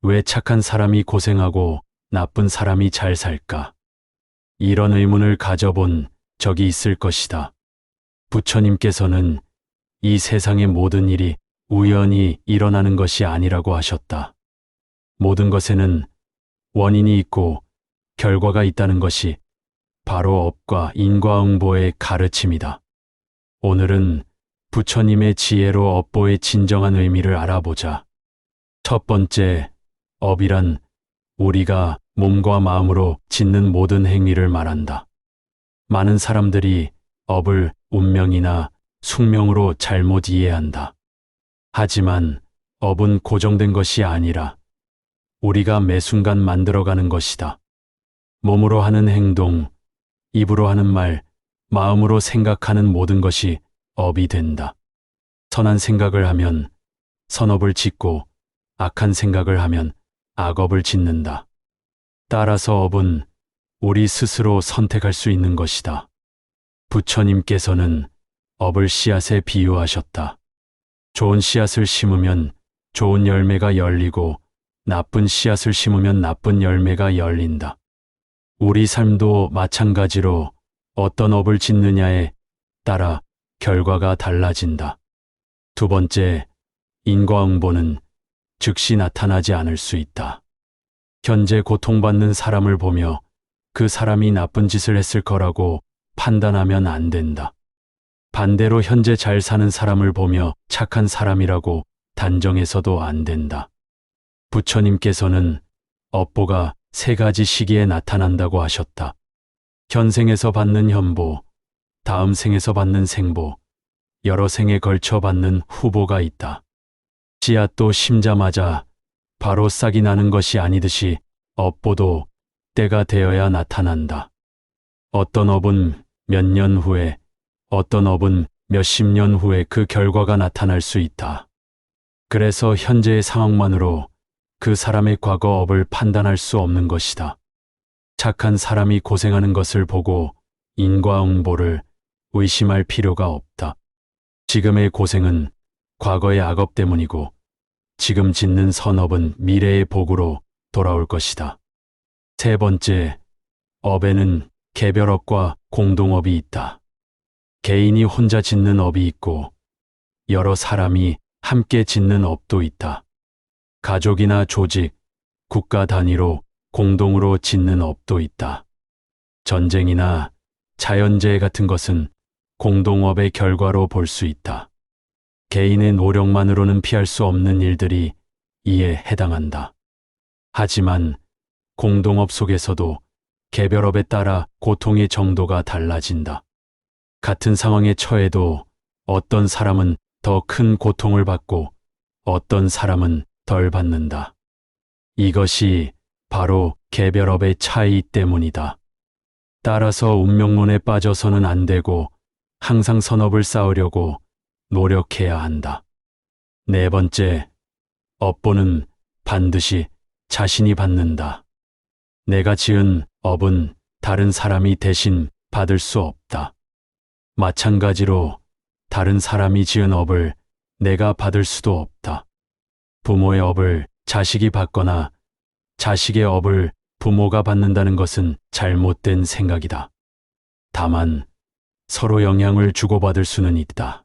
왜 착한 사람이 고생하고 나쁜 사람이 잘 살까? 이런 의문을 가져본 적이 있을 것이다. 부처님께서는 이 세상의 모든 일이 우연히 일어나는 것이 아니라고 하셨다. 모든 것에는 원인이 있고 결과가 있다는 것이 바로 업과 인과응보의 가르침이다. 오늘은 부처님의 지혜로 업보의 진정한 의미를 알아보자. 첫 번째, 업이란 우리가 몸과 마음으로 짓는 모든 행위를 말한다. 많은 사람들이 업을 운명이나 숙명으로 잘못 이해한다. 하지만 업은 고정된 것이 아니라 우리가 매 순간 만들어가는 것이다. 몸으로 하는 행동, 입으로 하는 말, 마음으로 생각하는 모든 것이 업이 된다. 선한 생각을 하면 선업을 짓고 악한 생각을 하면 악업을 짓는다. 따라서 업은 우리 스스로 선택할 수 있는 것이다. 부처님께서는 업을 씨앗에 비유하셨다. 좋은 씨앗을 심으면 좋은 열매가 열리고 나쁜 씨앗을 심으면 나쁜 열매가 열린다. 우리 삶도 마찬가지로 어떤 업을 짓느냐에 따라 결과가 달라진다. 두 번째, 인과응보는 즉시 나타나지 않을 수 있다. 현재 고통받는 사람을 보며 그 사람이 나쁜 짓을 했을 거라고 판단하면 안 된다. 반대로 현재 잘 사는 사람을 보며 착한 사람이라고 단정해서도 안 된다. 부처님께서는 업보가 세 가지 시기에 나타난다고 하셨다. 현생에서 받는 현보, 다음 생에서 받는 생보, 여러 생에 걸쳐 받는 후보가 있다. 씨앗도 심자마자 바로 싹이 나는 것이 아니듯이 업보도 때가 되어야 나타난다. 어떤 업은 몇 년 후에, 어떤 업은 몇십 년 후에 그 결과가 나타날 수 있다. 그래서 현재의 상황만으로 그 사람의 과거 업을 판단할 수 없는 것이다. 착한 사람이 고생하는 것을 보고 인과응보를 의심할 필요가 없다. 지금의 고생은 과거의 악업 때문이고 지금 짓는 선업은 미래의 복으로 돌아올 것이다. 세 번째, 업에는 개별업과 공동업이 있다. 개인이 혼자 짓는 업이 있고 여러 사람이 함께 짓는 업도 있다. 가족이나 조직, 국가 단위로 공동으로 짓는 업도 있다. 전쟁이나 자연재해 같은 것은 공동업의 결과로 볼 수 있다. 개인의 노력만으로는 피할 수 없는 일들이 이에 해당한다. 하지만 공동업 속에서도 개별업에 따라 고통의 정도가 달라진다. 같은 상황에 처해도 어떤 사람은 더 큰 고통을 받고 어떤 사람은 덜 받는다. 이것이 바로 개별업의 차이 때문이다. 따라서 운명론에 빠져서는 안 되고 항상 선업을 쌓으려고 노력해야 한다. 네 번째, 업보는 반드시 자신이 받는다. 내가 지은 업은 다른 사람이 대신 받을 수 없다. 마찬가지로 다른 사람이 지은 업을 내가 받을 수도 없다. 부모의 업을 자식이 받거나 자식의 업을 부모가 받는다는 것은 잘못된 생각이다. 다만 서로 영향을 주고받을 수는 있다.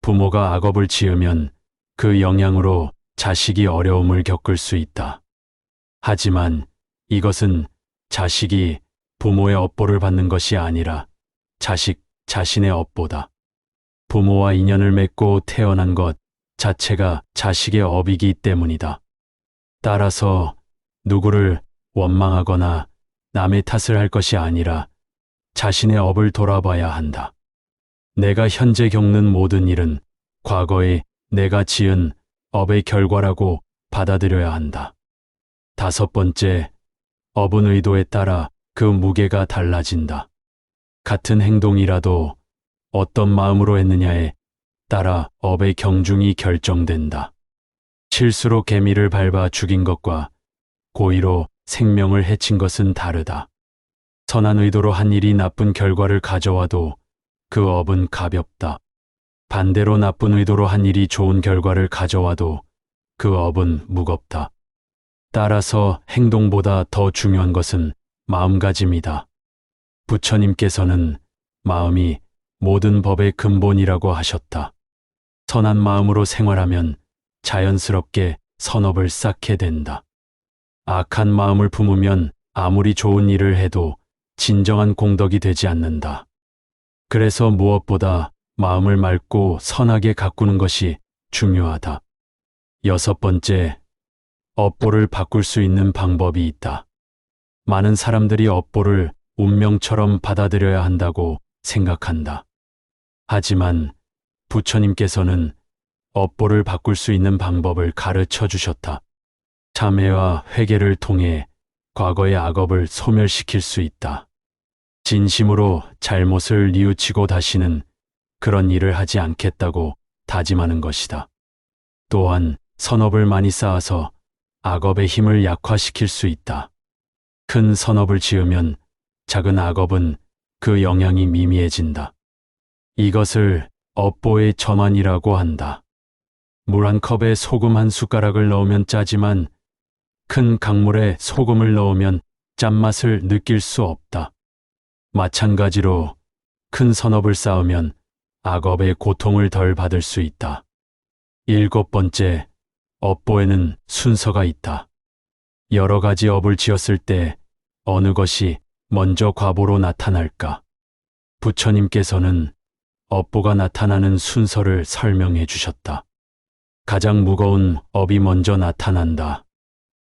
부모가 악업을 지으면 그 영향으로 자식이 어려움을 겪을 수 있다. 하지만 이것은 자식이 부모의 업보를 받는 것이 아니라 자식 자신의 업보다. 부모와 인연을 맺고 태어난 것 자체가 자식의 업이기 때문이다. 따라서 누구를 원망하거나 남의 탓을 할 것이 아니라 자신의 업을 돌아봐야 한다. 내가 현재 겪는 모든 일은 과거에 내가 지은 업의 결과라고 받아들여야 한다. 다섯 번째, 업은 의도에 따라 그 무게가 달라진다. 같은 행동이라도 어떤 마음으로 했느냐에 따라 업의 경중이 결정된다. 실수로 개미를 밟아 죽인 것과 고의로 생명을 해친 것은 다르다. 선한 의도로 한 일이 나쁜 결과를 가져와도 그 업은 가볍다. 반대로 나쁜 의도로 한 일이 좋은 결과를 가져와도 그 업은 무겁다. 따라서 행동보다 더 중요한 것은 마음가짐이다. 부처님께서는 마음이 모든 법의 근본이라고 하셨다. 선한 마음으로 생활하면 자연스럽게 선업을 쌓게 된다. 악한 마음을 품으면 아무리 좋은 일을 해도 진정한 공덕이 되지 않는다. 그래서 무엇보다 마음을 맑고 선하게 가꾸는 것이 중요하다. 6번째, 업보를 바꿀 수 있는 방법이 있다. 많은 사람들이 업보를 운명처럼 받아들여야 한다고 생각한다. 하지만 부처님께서는 업보를 바꿀 수 있는 방법을 가르쳐 주셨다. 참회와 회개를 통해 과거의 악업을 소멸시킬 수 있다. 진심으로 잘못을 뉘우치고 다시는 그런 일을 하지 않겠다고 다짐하는 것이다. 또한 선업을 많이 쌓아서 악업의 힘을 약화시킬 수 있다. 큰 선업을 지으면 작은 악업은 그 영향이 미미해진다. 이것을 업보의 전환이라고 한다. 물 한 컵에 소금 한 숟가락을 넣으면 짜지만 큰 강물에 소금을 넣으면 짠맛을 느낄 수 없다. 마찬가지로 큰 선업을 쌓으면 악업의 고통을 덜 받을 수 있다. 7번째, 업보에는 순서가 있다. 여러 가지 업을 지었을 때 어느 것이 먼저 과보로 나타날까? 부처님께서는 업보가 나타나는 순서를 설명해 주셨다. 가장 무거운 업이 먼저 나타난다.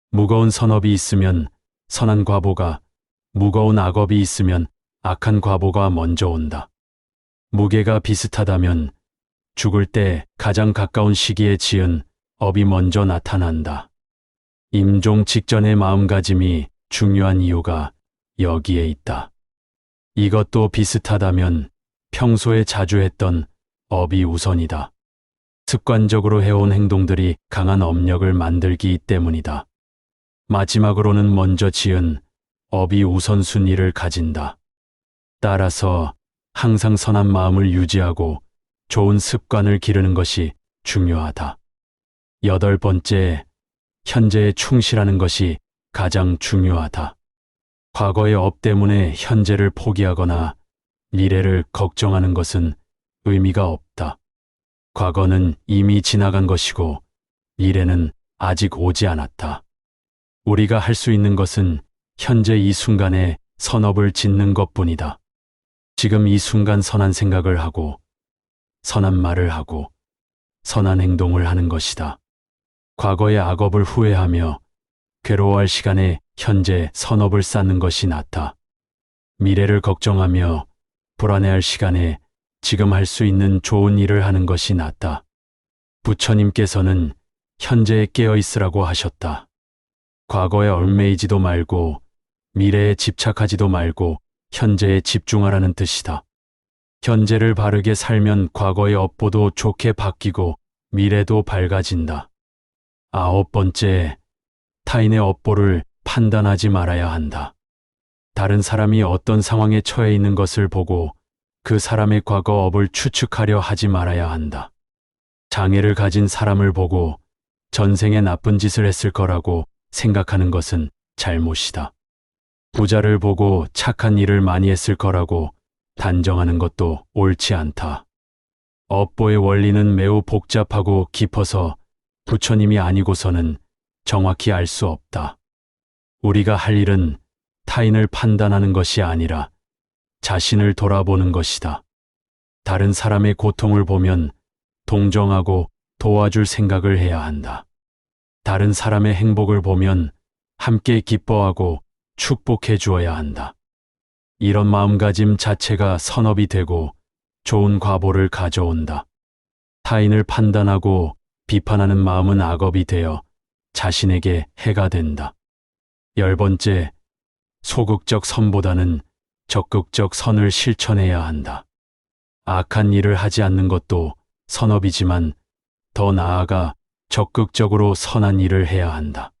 무거운 선업이 있으면 선한 과보가, 무거운 악업이 있으면 악한 과보가 먼저 온다. 무게가 비슷하다면 죽을 때 가장 가까운 시기에 지은 업이 먼저 나타난다. 임종 직전의 마음가짐이 중요한 이유가 여기에 있다. 이것도 비슷하다면 평소에 자주 했던 업이 우선이다. 습관적으로 해온 행동들이 강한 업력을 만들기 때문이다. 마지막으로는 먼저 지은 업이 우선순위를 가진다. 따라서 항상 선한 마음을 유지하고 좋은 습관을 기르는 것이 중요하다. 8번째, 현재에 충실하는 것이 가장 중요하다. 과거의 업 때문에 현재를 포기하거나 미래를 걱정하는 것은 의미가 없다. 과거는 이미 지나간 것이고 미래는 아직 오지 않았다. 우리가 할 수 있는 것은 현재 이 순간에 선업을 짓는 것뿐이다. 지금 이 순간 선한 생각을 하고 선한 말을 하고 선한 행동을 하는 것이다. 과거의 악업을 후회하며 괴로워할 시간에 현재 선업을 쌓는 것이 낫다. 미래를 걱정하며 불안해할 시간에 지금 할 수 있는 좋은 일을 하는 것이 낫다. 부처님께서는 현재에 깨어 있으라고 하셨다. 과거에 얽매이지도 말고 미래에 집착하지도 말고 현재에 집중하라는 뜻이다. 현재를 바르게 살면 과거의 업보도 좋게 바뀌고 미래도 밝아진다. 9번째, 타인의 업보를 판단하지 말아야 한다. 다른 사람이 어떤 상황에 처해 있는 것을 보고 그 사람의 과거 업을 추측하려 하지 말아야 한다. 장애를 가진 사람을 보고 전생에 나쁜 짓을 했을 거라고 생각하는 것은 잘못이다. 부자를 보고 착한 일을 많이 했을 거라고 단정하는 것도 옳지 않다. 업보의 원리는 매우 복잡하고 깊어서 부처님이 아니고서는 정확히 알 수 없다. 우리가 할 일은 타인을 판단하는 것이 아니라 자신을 돌아보는 것이다. 다른 사람의 고통을 보면 동정하고 도와줄 생각을 해야 한다. 다른 사람의 행복을 보면 함께 기뻐하고 축복해 주어야 한다. 이런 마음가짐 자체가 선업이 되고 좋은 과보를 가져온다. 타인을 판단하고 비판하는 마음은 악업이 되어 자신에게 해가 된다. 10번째, 소극적 선보다는 적극적 선을 실천해야 한다. 악한 일을 하지 않는 것도 선업이지만 더 나아가 적극적으로 선한 일을 해야 한다.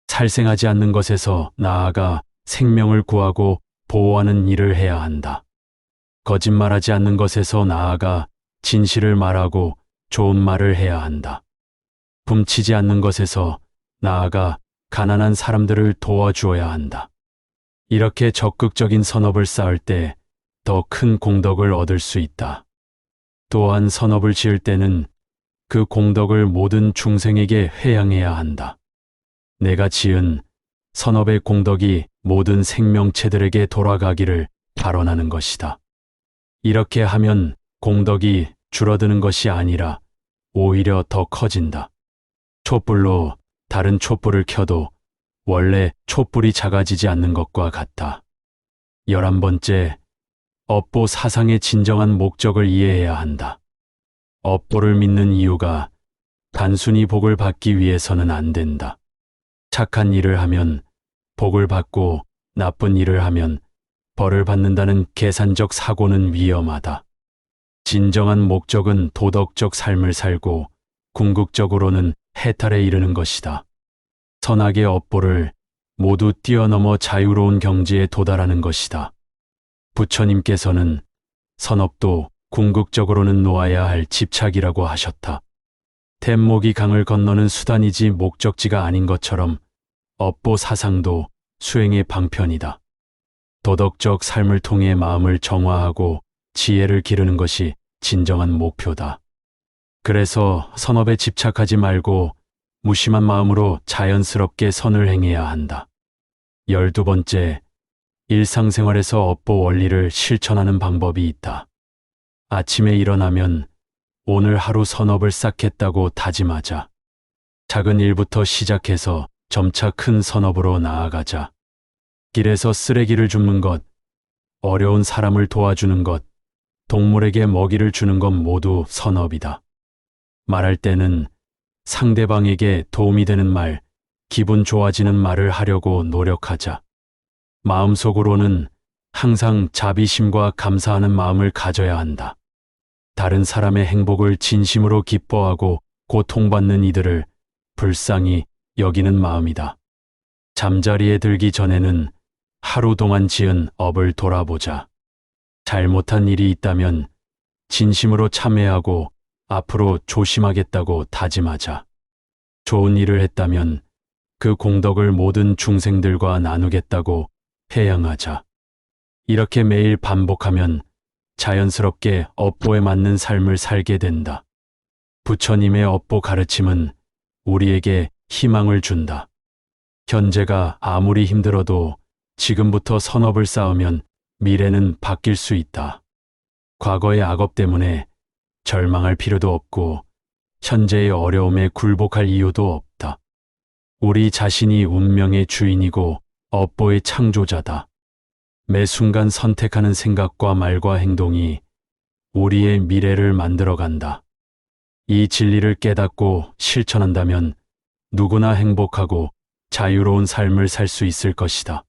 살생하지 않는 것에서 나아가 생명을 구하고 보호하는 일을 해야 한다. 거짓말하지 않는 것에서 나아가 진실을 말하고 좋은 말을 해야 한다. 훔치지 않는 것에서 나아가 가난한 사람들을 도와주어야 한다. 이렇게 적극적인 선업을 쌓을 때 더 큰 공덕을 얻을 수 있다. 또한 선업을 지을 때는 그 공덕을 모든 중생에게 회양해야 한다. 내가 지은 선업의 공덕이 모든 생명체들에게 돌아가기를 발언하는 것이다. 이렇게 하면 공덕이 줄어드는 것이 아니라 오히려 더 커진다. 촛불로 다른 촛불을 켜도 원래 촛불이 작아지지 않는 것과 같다. 11번째, 업보 사상의 진정한 목적을 이해해야 한다. 업보를 믿는 이유가 단순히 복을 받기 위해서는 안 된다. 착한 일을 하면 복을 받고 나쁜 일을 하면 벌을 받는다는 계산적 사고는 위험하다. 진정한 목적은 도덕적 삶을 살고 궁극적으로는 해탈에 이르는 것이다. 선악의 업보를 모두 뛰어넘어 자유로운 경지에 도달하는 것이다. 부처님께서는 선업도 궁극적으로는 놓아야 할 집착이라고 하셨다. täm목이 강을 건너는 수단이지 목적지가 아닌 것처럼 업보 사상도 수행의 방편이다. 도덕적 삶을 통해 마음을 정화하고 지혜를 기르는 것이 진정한 목표다. 그래서 선업에 집착하지 말고 무심한 마음으로 자연스럽게 선을 행해야 한다. 12번째, 일상생활에서 업보 원리를 실천하는 방법이 있다. 아침에 일어나면 오늘 하루 선업을 쌓겠다고 다짐하자. 작은 일부터 시작해서 점차 큰 선업으로 나아가자. 길에서 쓰레기를 줍는 것, 어려운 사람을 도와주는 것, 동물에게 먹이를 주는 것 모두 선업이다. 말할 때는 상대방에게 도움이 되는 말, 기분 좋아지는 말을 하려고 노력하자. 마음속으로는 항상 자비심과 감사하는 마음을 가져야 한다. 다른 사람의 행복을 진심으로 기뻐하고 고통받는 이들을 불쌍히 여기는 마음이다. 잠자리에 들기 전에는 하루 동안 지은 업을 돌아보자. 잘못한 일이 있다면 진심으로 참회하고 앞으로 조심하겠다고 다짐하자. 좋은 일을 했다면 그 공덕을 모든 중생들과 나누겠다고 회양하자. 이렇게 매일 반복하면 자연스럽게 업보에 맞는 삶을 살게 된다. 부처님의 업보 가르침은 우리에게 희망을 준다. 현재가 아무리 힘들어도 지금부터 선업을 쌓으면 미래는 바뀔 수 있다. 과거의 악업 때문에 절망할 필요도 없고 현재의 어려움에 굴복할 이유도 없다. 우리 자신이 운명의 주인이고 업보의 창조자다. 매 순간 선택하는 생각과 말과 행동이 우리의 미래를 만들어간다. 이 진리를 깨닫고 실천한다면 누구나 행복하고 자유로운 삶을 살 수 있을 것이다.